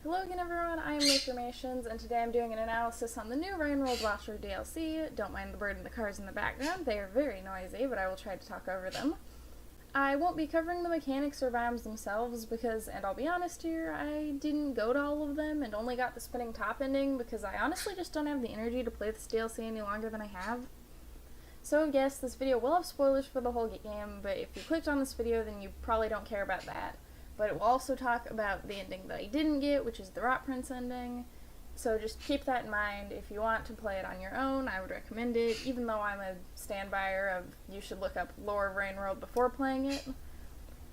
Hello again everyone, I am Informations, and today I'm doing an analysis on the new Rainworld Downpour DLC. Don't mind the bird and the cars in the background, they are very noisy, but I will try to talk over them. I won't be covering the mechanics or biomes themselves because, and I'll be honest here, I didn't go to all of them and only got the spinning top ending because I honestly just don't have the energy to play this DLC any longer than I have. So yes, this video will have spoilers for the whole game, but if you clicked on this video then you probably don't care about that. But it will also talk about the ending that I didn't get, which is the Rot Prince ending. So just keep that in mind. If you want to play it on your own, I would recommend it, even though I'm a stand-buyer of you should look up lore of Rainworld before playing it.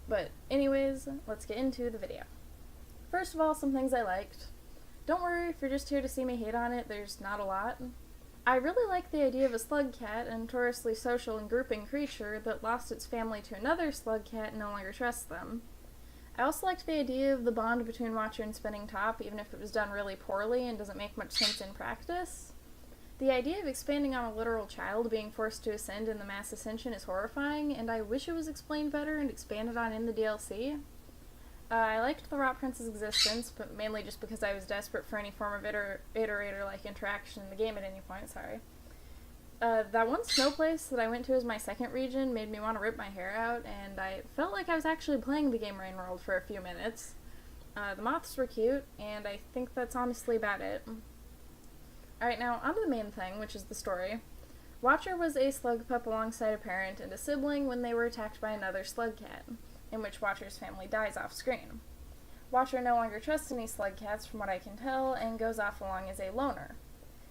But anyways, let's get into the video. First of all, some things I liked. Don't worry if you're just here to see me hate on it, there's not a lot. I really like the idea of a slug cat, a notoriously social and grouping creature that lost its family to another slug cat and no longer trusts them. I also liked the idea of the bond between Watcher and Spinning Top, even if it was done really poorly and doesn't make much sense in practice. The idea of expanding on a literal child being forced to ascend in the mass ascension is horrifying, and I wish it was explained better and expanded on in the DLC. I liked the Rot Prince's existence, but mainly just because I was desperate for any form of Iterator-like interaction in the game at any point, sorry. That one snow place that I went to as my second region made me want to rip my hair out, and I felt like I was actually playing the game Rainworld for a few minutes. The moths were cute, and I think that's honestly about it. Alright, now on to the main thing, which is the story. Watcher was a slug pup alongside a parent and a sibling when they were attacked by another slug cat, in which Watcher's family dies off screen. Watcher no longer trusts any slug cats from what I can tell, and goes off along as a loner.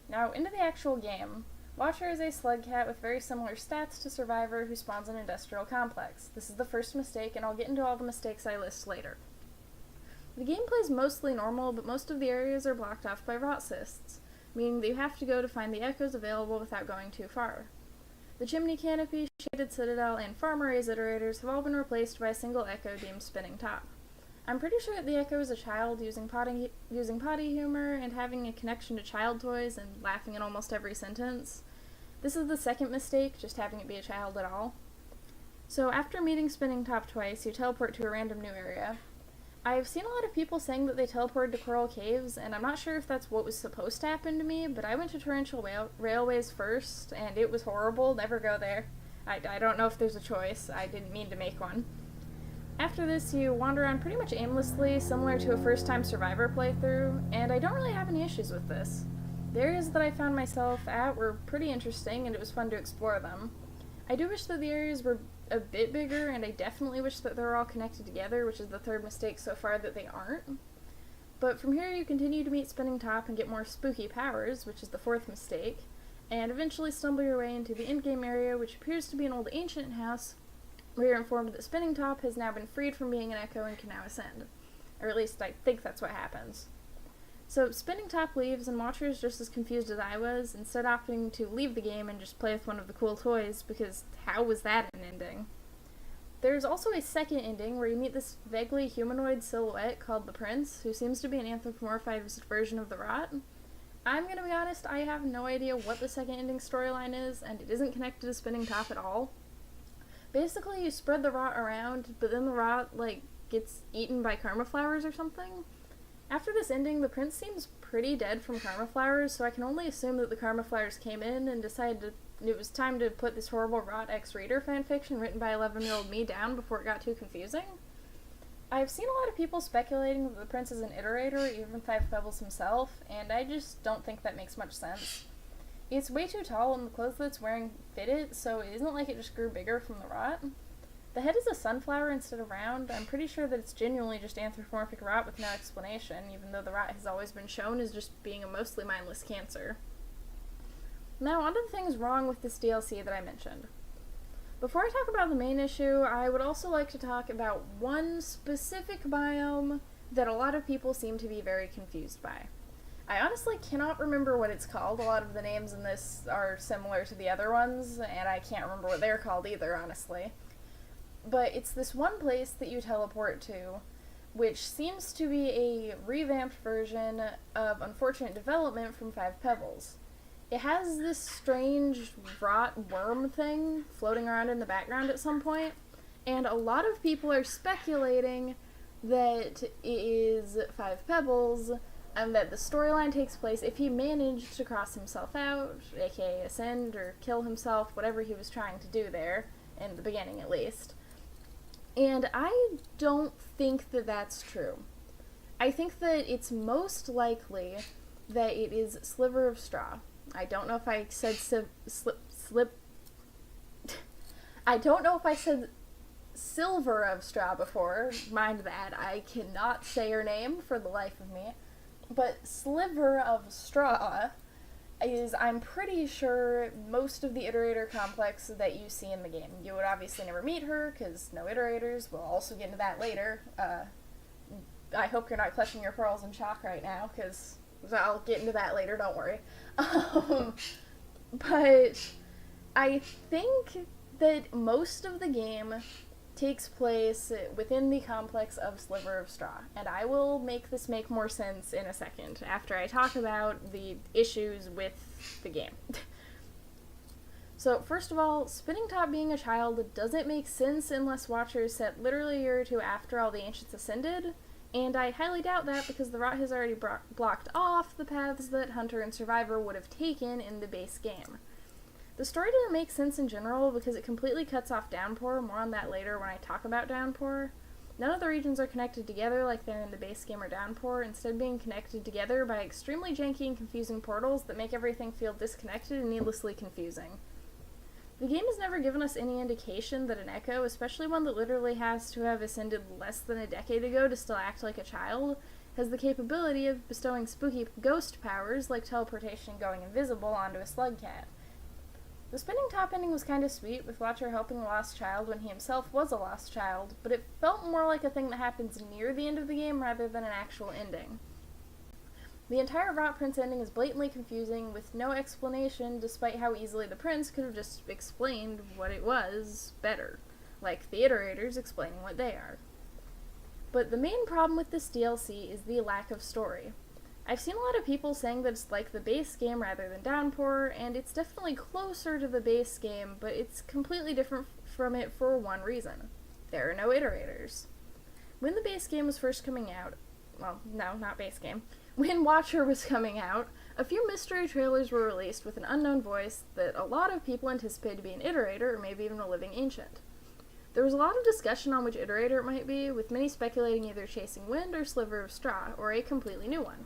Now, into the actual game. Watcher is a slug cat with very similar stats to Survivor who spawns an industrial complex. This is the first mistake, and I'll get into all the mistakes I list later. The gameplay is mostly normal, but most of the areas are blocked off by rot cysts, meaning that you have to go to find the echoes available without going too far. The chimney canopy, shaded citadel, and farmer iterators have all been replaced by a single echo deemed Spinning Top. I'm pretty sure that the echo is a child using potty humor and having a connection to child toys and laughing in almost every sentence. This is the second mistake, just having it be a child at all. So after meeting Spinning Top twice, you teleport to a random new area. I've seen a lot of people saying that they teleported to Coral Caves, and I'm not sure if that's what was supposed to happen to me, but I went to Torrential Railways first, and it was horrible. Never go there. I don't know if there's a choice. I didn't mean to make one. After this, you wander around pretty much aimlessly, similar to a first-time Survivor playthrough, and I don't really have any issues with this. The areas that I found myself at were pretty interesting, and it was fun to explore them. I do wish that the areas were a bit bigger, and I definitely wish that they were all connected together, which is the third mistake so far that they aren't. But from here you continue to meet Spinning Top and get more spooky powers, which is the fourth mistake, and eventually stumble your way into the endgame area, which appears to be an old ancient house, where you're informed that Spinning Top has now been freed from being an echo and can now ascend. Or at least I think that's what happens. So Spinning Top leaves, and Watcher is just as confused as I was, instead opting to leave the game and just play with one of the cool toys, because how was that an ending? There's also a second ending where you meet this vaguely humanoid silhouette called the Prince, who seems to be an anthropomorphized version of the Rot. I'm gonna be honest, I have no idea what the second ending storyline is, and it isn't connected to Spinning Top at all. Basically, you spread the rot around, but then the rot, gets eaten by karma flowers or something. After this ending, the prince seems pretty dead from karma flowers, so I can only assume that the karma flowers came in and decided it was time to put this horrible Rot X Reader fanfiction written by 11-year-old me down before it got too confusing. I've seen a lot of people speculating that the prince is an iterator, even Five Pebbles himself, and I just don't think that makes much sense. It's way too tall and the clothes that it's wearing fit it, so it isn't like it just grew bigger from the rot. The head is a sunflower instead of round. I'm pretty sure that it's genuinely just anthropomorphic rot with no explanation, even though the rot has always been shown as just being a mostly mindless cancer. Now, on to the things wrong with this DLC that I mentioned. Before I talk about the main issue, I would also like to talk about one specific biome that a lot of people seem to be very confused by. I honestly cannot remember what it's called. A lot of the names in this are similar to the other ones, and I can't remember what they're called either, honestly. But it's this one place that you teleport to, which seems to be a revamped version of Unfortunate Development from Five Pebbles. It has this strange rot worm thing floating around in the background at some point, and a lot of people are speculating that it is 5 pebbles, and that the storyline takes place if he managed to cross himself out, aka ascend or kill himself, whatever he was trying to do there, in the beginning at least. And I don't think that that's true. I think that it's most likely that it is Sliver of Straw. I don't know if I said I don't know if I said Silver of Straw before. Mind that. I cannot say her name for the life of me. But Sliver of Straw is, I'm pretty sure, most of the Iterator complex that you see in the game. You would obviously never meet her, because no Iterators. We'll also get into that later. I hope you're not clutching your pearls in shock right now, because I'll get into that later, don't worry. But I think that most of the game takes place within the complex of Sliver of Straw, and I will make this make more sense in a second, after I talk about the issues with the game. So, first of all, Spinning Top being a child doesn't make sense unless Watcher is set literally a year or two after all the Ancients ascended, and I highly doubt that because the Rot has already blocked off the paths that Hunter and Survivor would have taken in the base game. The story didn't make sense in general because it completely cuts off Downpour. More on that later when I talk about Downpour. None of the regions are connected together like they're in the base game or Downpour, instead being connected together by extremely janky and confusing portals that make everything feel disconnected and needlessly confusing. The game has never given us any indication that an Echo, especially one that literally has to have ascended less than a decade ago to still act like a child, has the capability of bestowing spooky ghost powers like teleportation and going invisible onto a Slugcat. The Spinning Top ending was kind of sweet, with Watcher helping a lost child when he himself was a lost child, but it felt more like a thing that happens near the end of the game rather than an actual ending. The entire Rot Prince ending is blatantly confusing, with no explanation, despite how easily the Prince could have just explained what it was better, like the Iterators explaining what they are. But the main problem with this DLC is the lack of story. I've seen a lot of people saying that it's like the base game rather than Downpour, and it's definitely closer to the base game, but it's completely different from it for one reason. There are no Iterators. When the base game was first coming out, well, no, not base game, when Watcher was coming out, a few mystery trailers were released with an unknown voice that a lot of people anticipated to be an Iterator or maybe even a living ancient. There was a lot of discussion on which Iterator it might be, with many speculating either Chasing Wind or Sliver of Straw, or a completely new one.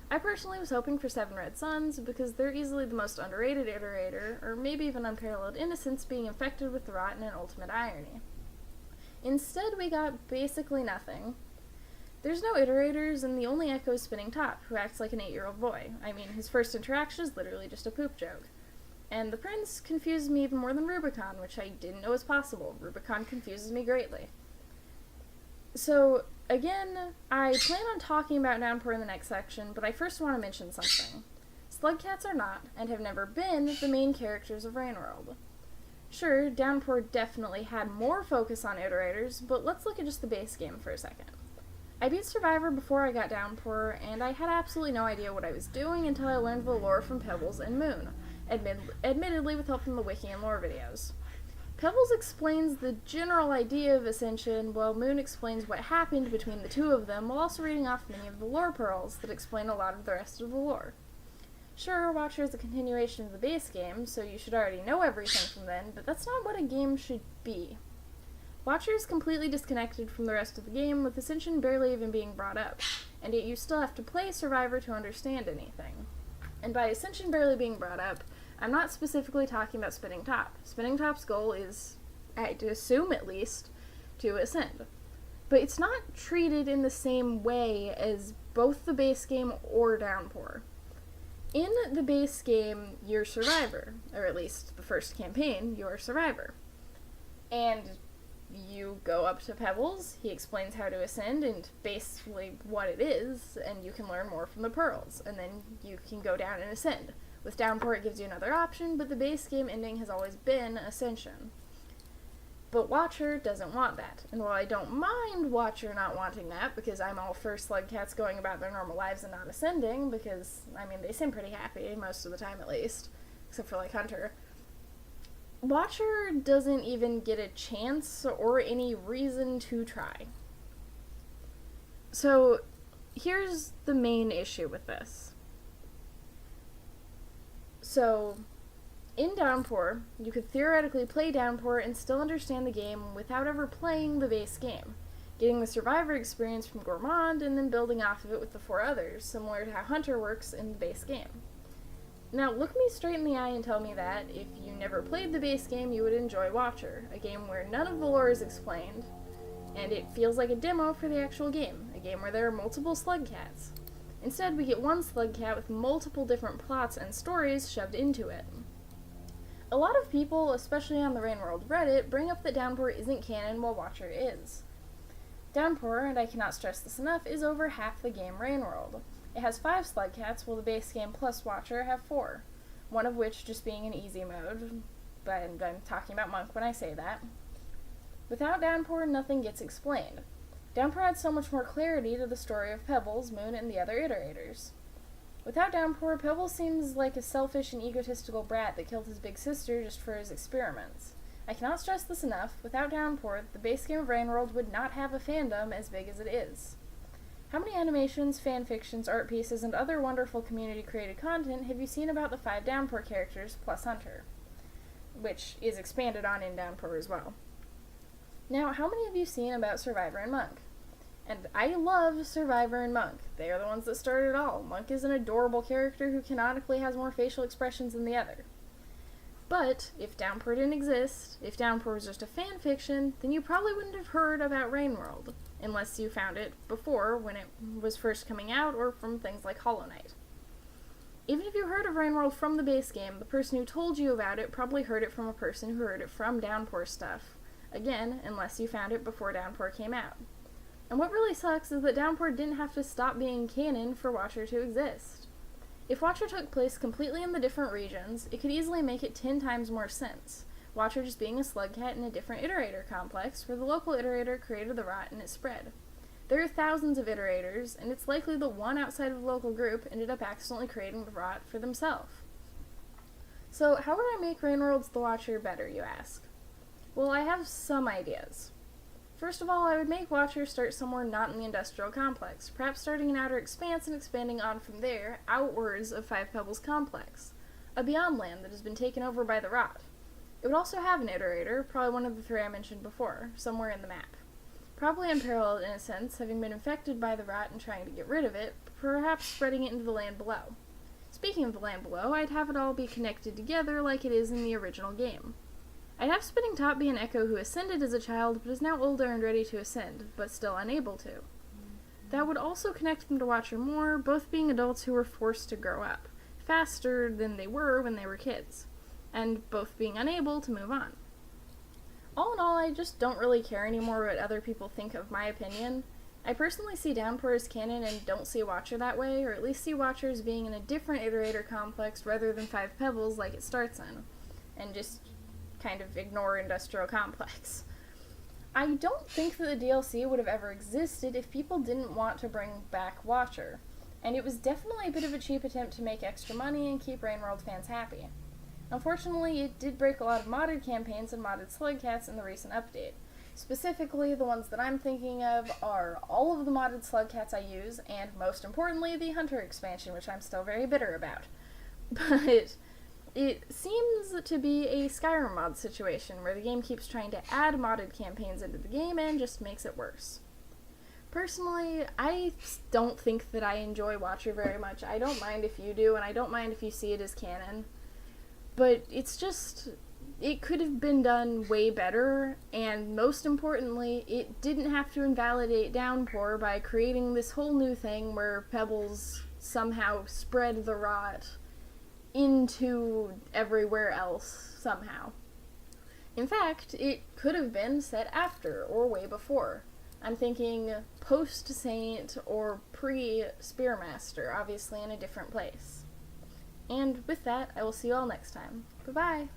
I personally was hoping for Seven Red Suns, because they're easily the most underrated Iterator, or maybe even Unparalleled Innocence being infected with the Rot and an ultimate irony. Instead, we got basically nothing. There's no Iterators, and the only Echo is Spinning Top, who acts like an 8-year-old boy. I mean, his first interaction is literally just a poop joke. And the Prince confuses me even more than Rubicon, which I didn't know was possible. Rubicon confuses me greatly. So, again, I plan on talking about Downpour in the next section, but I first want to mention something. Slugcats are not, and have never been, the main characters of Rainworld. Sure, Downpour definitely had more focus on Iterators, but let's look at just the base game for a second. I beat Survivor before I got Downpour, and I had absolutely no idea what I was doing until I learned the lore from Pebbles and Moon, admittedly with help from the wiki and lore videos. Pebbles explains the general idea of Ascension, while Moon explains what happened between the two of them, while also reading off many of the lore pearls that explain a lot of the rest of the lore. Sure, Watcher is a continuation of the base game, so you should already know everything from then, but that's not what a game should be. Watcher is completely disconnected from the rest of the game, with Ascension barely even being brought up, and yet you still have to play Survivor to understand anything. And by Ascension barely being brought up, I'm not specifically talking about Spinning Top. Spinning Top's goal is, I'd assume at least, to ascend. But it's not treated in the same way as both the base game or Downpour. In the base game, you're Survivor, or at least the first campaign, you're Survivor. And you go up to Pebbles, he explains how to ascend and basically what it is, and you can learn more from the pearls, and then you can go down and ascend. With Downpour it gives you another option, but the base game ending has always been Ascension. But Watcher doesn't want that, and while I don't mind Watcher not wanting that, because I'm all for Slugcats going about their normal lives and not ascending, because, I mean, they seem pretty happy, most of the time at least, except for, like, Hunter. Watcher doesn't even get a chance or any reason to try. So, here's the main issue with this. So, in Downpour, you could theoretically play Downpour and still understand the game without ever playing the base game, getting the survivor experience from Gourmand and then building off of it with the 4 others, similar to how Hunter works in the base game. Now, look me straight in the eye and tell me that, if you never played the base game, you would enjoy Watcher, a game where none of the lore is explained, and it feels like a demo for the actual game, a game where there are multiple Slugcats. Instead, we get one Slugcat with multiple different plots and stories shoved into it. A lot of people, especially on the Rainworld Reddit, bring up that Downpour isn't canon while Watcher is. Downpour, and I cannot stress this enough, is over half the game Rainworld. It has 5 Slugcats, while the base game plus Watcher have 4, one of which just being in easy mode, but I'm talking about Monk when I say that. Without Downpour, nothing gets explained. Downpour adds so much more clarity to the story of Pebbles, Moon, and the other Iterators. Without Downpour, Pebbles seems like a selfish and egotistical brat that killed his big sister just for his experiments. I cannot stress this enough, without Downpour, the base game of Rainworld would not have a fandom as big as it is. How many animations, fanfictions, art pieces, and other wonderful community-created content have you seen about the 5 Downpour characters plus Hunter? Which is expanded on in Downpour as well. Now, how many have you seen about Survivor and Monk? And I love Survivor and Monk. They are the ones that started it all. Monk is an adorable character who canonically has more facial expressions than the other. But, if Downpour didn't exist, if Downpour was just a fan fiction, then you probably wouldn't have heard about Rainworld, unless you found it before, when it was first coming out, or from things like Hollow Knight. Even if you heard of Rainworld from the base game, the person who told you about it probably heard it from a person who heard it from Downpour stuff. Again, unless you found it before Downpour came out. And what really sucks is that Downpour didn't have to stop being canon for Watcher to exist. If Watcher took place completely in the different regions, it could easily make it 10 times more sense, Watcher just being a Slugcat in a different Iterator complex where the local Iterator created the rot and it spread. There are thousands of Iterators, and it's likely that one outside of the local group ended up accidentally creating the rot for themselves. So how would I make Rainworld's The Watcher better, you ask? Well, I have some ideas. First of all, I would make Watcher start somewhere not in the industrial complex, perhaps starting in Outer Expanse and expanding on from there, outwards of 5 Pebbles complex, a beyond land that has been taken over by the rot. It would also have an Iterator, probably one of the 3 I mentioned before, somewhere in the map. Probably unparalleled in a sense, having been infected by the rot and trying to get rid of it, perhaps spreading it into the land below. Speaking of the land below, I'd have it all be connected together like it is in the original game. I'd have Spinning Top be an Echo who ascended as a child, but is now older and ready to ascend, but still unable to. That would also connect them to Watcher more, both being adults who were forced to grow up, faster than they were when they were kids, and both being unable to move on. All in all, I just don't really care anymore what other people think of my opinion. I personally see Downpour as canon and don't see Watcher that way, or at least see Watcher as being in a different Iterator complex rather than 5 Pebbles like it starts in, and just kind of ignore Industrial Complex. I don't think that the DLC would have ever existed if people didn't want to bring back Watcher, and it was definitely a bit of a cheap attempt to make extra money and keep Rainworld fans happy. Unfortunately, it did break a lot of modded campaigns and modded Slugcats in the recent update. Specifically, the ones that I'm thinking of are all of the modded Slugcats I use, and most importantly, the Hunter expansion, which I'm still very bitter about. But it seems to be a Skyrim mod situation, where the game keeps trying to add modded campaigns into the game and just makes it worse. Personally, I don't think that I enjoy Watcher very much. I don't mind if you do, and I don't mind if you see it as canon. But it's just, it could have been done way better, and most importantly, it didn't have to invalidate Downpour by creating this whole new thing where Pebbles somehow spread the rot into everywhere else somehow. In fact, it could have been set after or way before. I'm thinking post-Saint or pre-Spearmaster, obviously in a different place. And with that, I will see you all next time. Bye-bye!